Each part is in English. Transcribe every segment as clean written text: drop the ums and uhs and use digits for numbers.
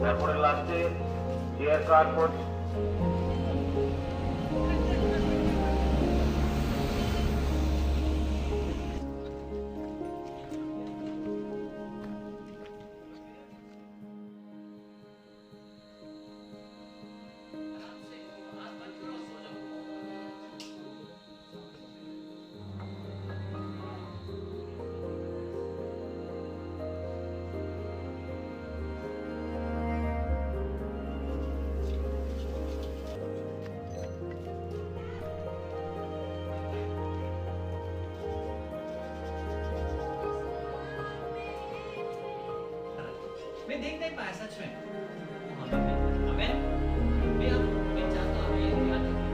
তারপরে লাস্টে chair card मैं देख नहीं पाया सच में। Amen. मैं अब मैं चाहता हूँ ये ध्यान रखें।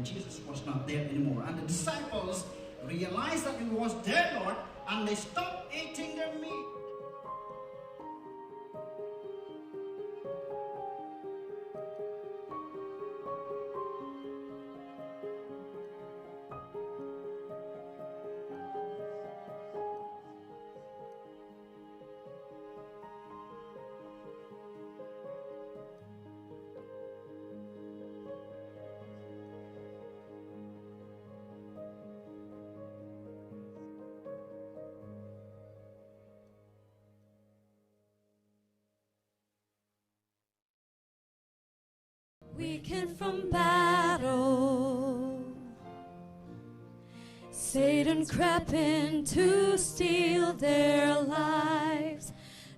Jesus was not there anymore. And the disciples realized that he was their Lord, and they stopped eating their meat. Weakened from battle, Satan crept in to steal their lives.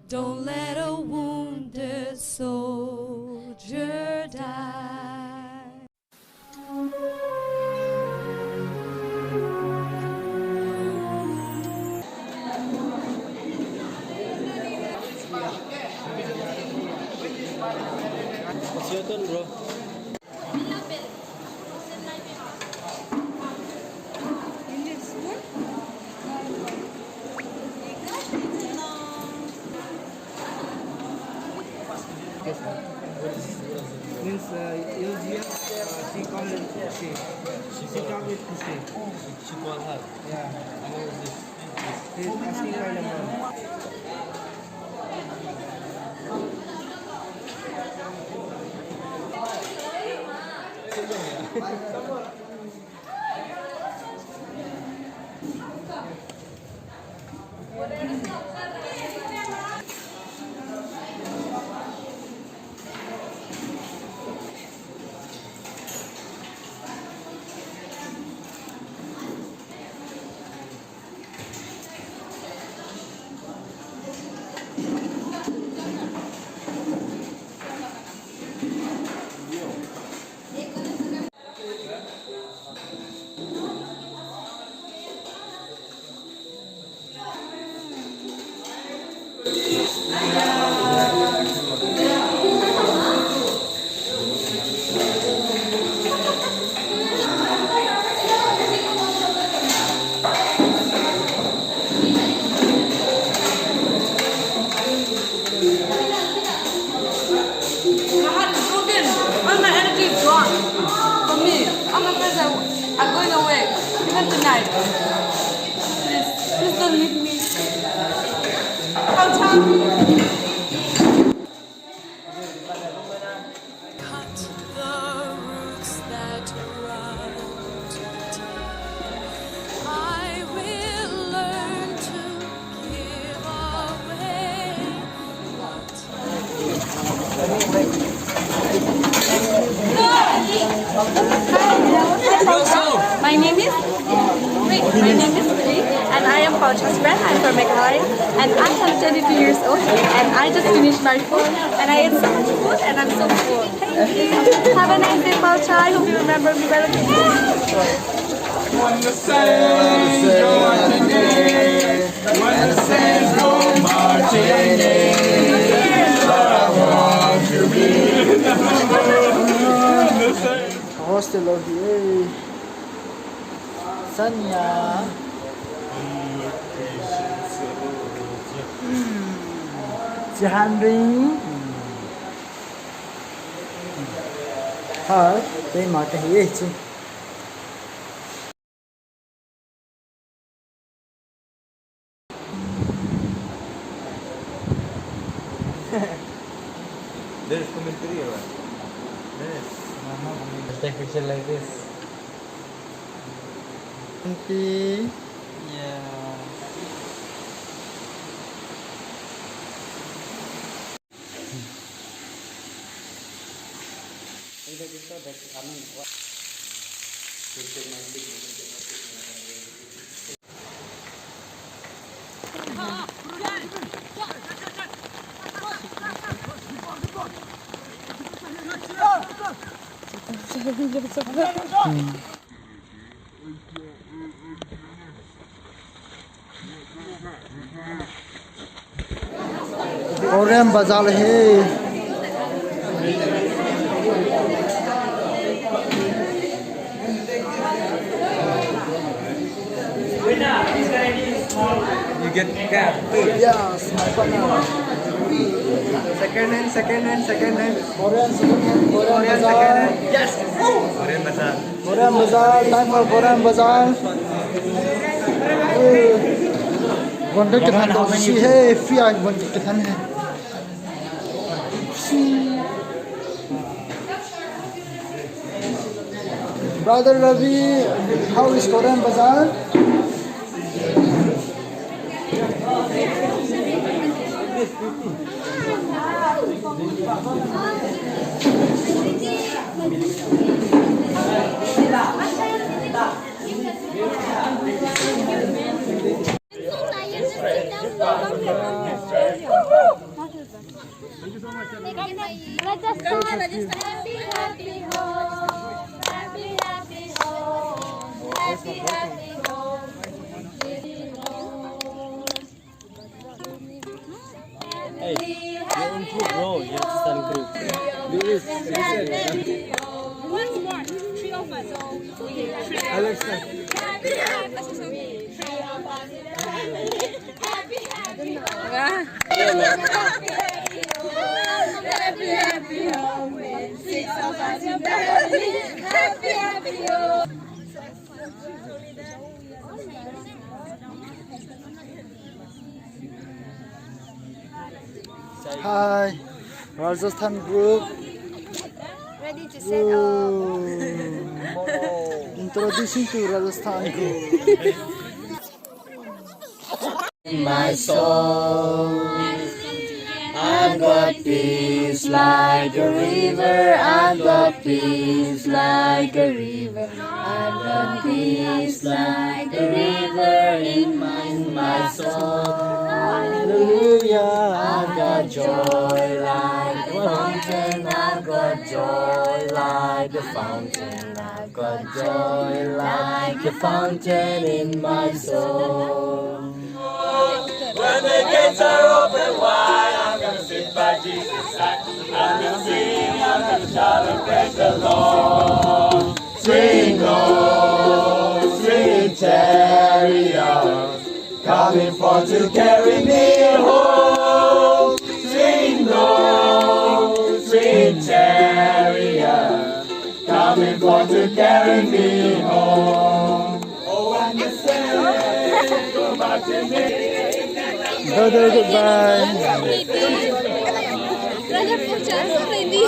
Don't let a wounded soldier die. What's your turn, bro? Means Ilgia, she called it Kushe. She called it Kushe. She called her. Yeah. And what was this? He's asking my number. My heart is broken. All my energy is gone. For me, all my friends are going away. Even tonight. Please don't leave me. Cut the roots that run deep. I will learn to give away My name is Lee, and I am Paucha's friend. I'm from Meghalaya, and I am 22 years old, and I just finished my food, and I ate so much food, and I'm so full. Thank you. Have a nice day, Paucha. I hope you remember me well. Hostel of the Sanya. Jahanring. Đây mà cái gì chứ? There's commentary or what? Yes. Take picture like this. Yeah. Korean bazaar है You get cab. Yes, my partner. Second hand. Korean bazaar. Yes. Korean bazaar. Korean bazaar. Time for Korean bazaar. Wonder कितना तो सी है फिर आज wonder कितना है Brother Ravi, how is Korean bazaar? Happy home, happy home, happy home. Hey, you're in group, bro. You have to stand group. Once more. 3 of us. Alex, Happy home with 6 of us in family. Happy home. Hi, Rajasthan group. Ready to set up. Introducing to Rajasthan. My soul, I've got peace like a river. I've got peace like a river. I've got peace like a river in my soul. Hallelujah. I've got joy like the fountain. I've got joy like the fountain. I've got joy like the fountain in my soul. When the gates are open wide, I'm gonna sit by Jesus' side. I'm gonna sing, I'm gonna shout and praise the Lord. Sing low, sweet chariot, coming forth to carry me home. Sing low, sweet chariot, coming forth to carry me home. Oh, and the saints go back to me. Brother, goodbye. Brother, pictures ready.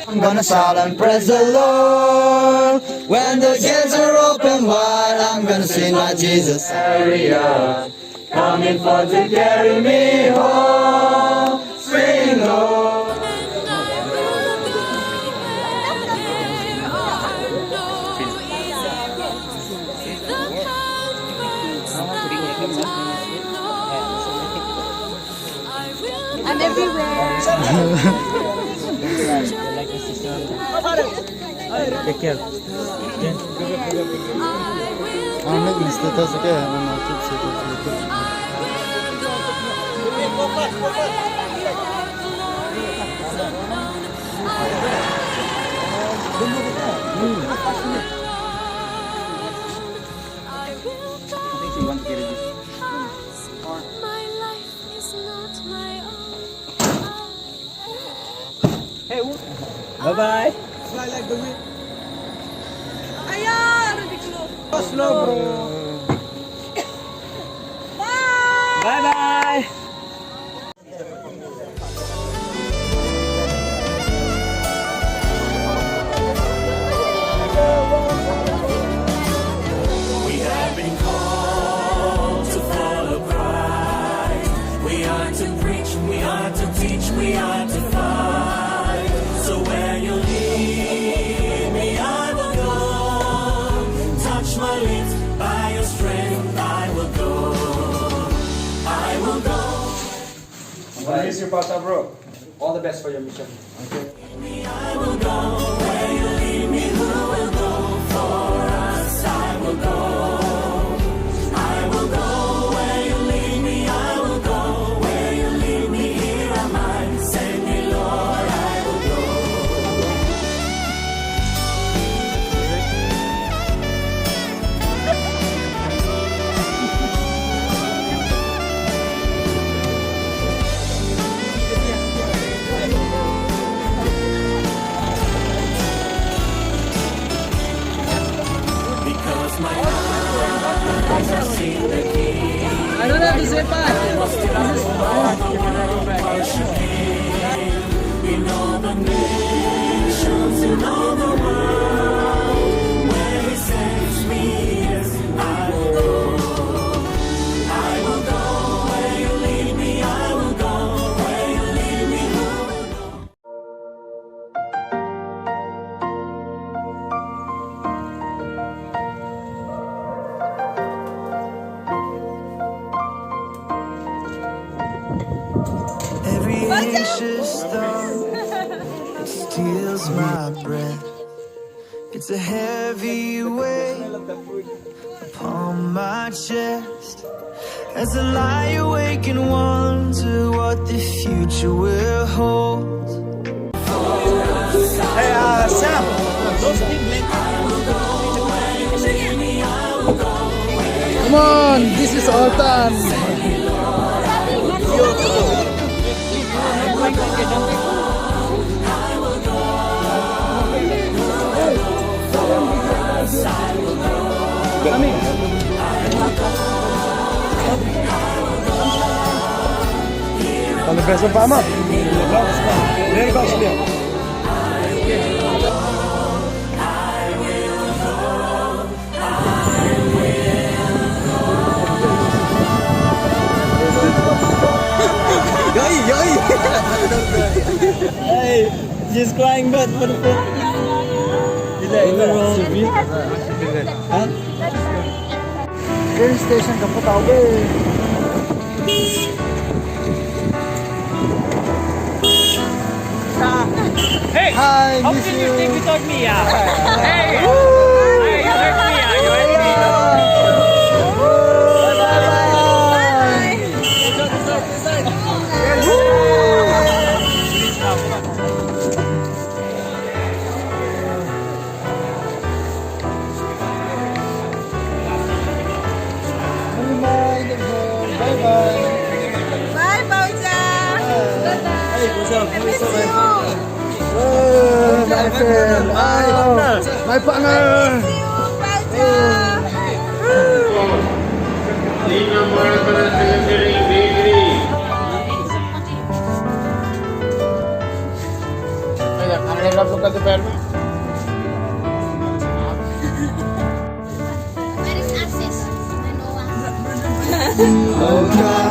I'm gonna shout and praise the Lord. When the gates are open wide, I'm gonna sing my Jesus area, coming for to carry me home. Sing Lord. I'm everywhere. Take care. I'm not missed it as again. I'm not Bye-bye. Fly like the wind. Ayan, ridiculous. Slow, bro. Bye-bye. We have been called to follow Christ. We are to preach, we are to teach, we are to fight. So where you lead me, I will go. Touch my lips, by your strength I will go. I will go. I miss you, Pastor Bro. All the best for your mission. I will go. Where you lead me, who will go for us? I will go. I will go. Where you lead me, I will go. Where you lead me, here am I. Send me, Lord, I will go. Because my eyes have seen the King. I don't have to say bye. In all the nations, in all the world, where He sends me, yes, I will go. I will go where you lead me. I will go where you lead me. Who will go? Every anxious thought, it steals my breath. It's a heavy weight upon my chest as I lie awake and wonder what the future will hold. Hey, Sam. Come on, this is our time. Coming. Alle best op Bama. Heel best op Hey, she's crying bad for the food. Train station ka po tao Hey, Hi, how miss can you. you take without me? Yeah. Hey, you hurt me. You hurt me. Bye-bye. Bye, Pauja. Hey, what's up? I miss you. Oh, my friend. My partner. Pauja. Sino more para secondary bakery. Where is access? Oh God.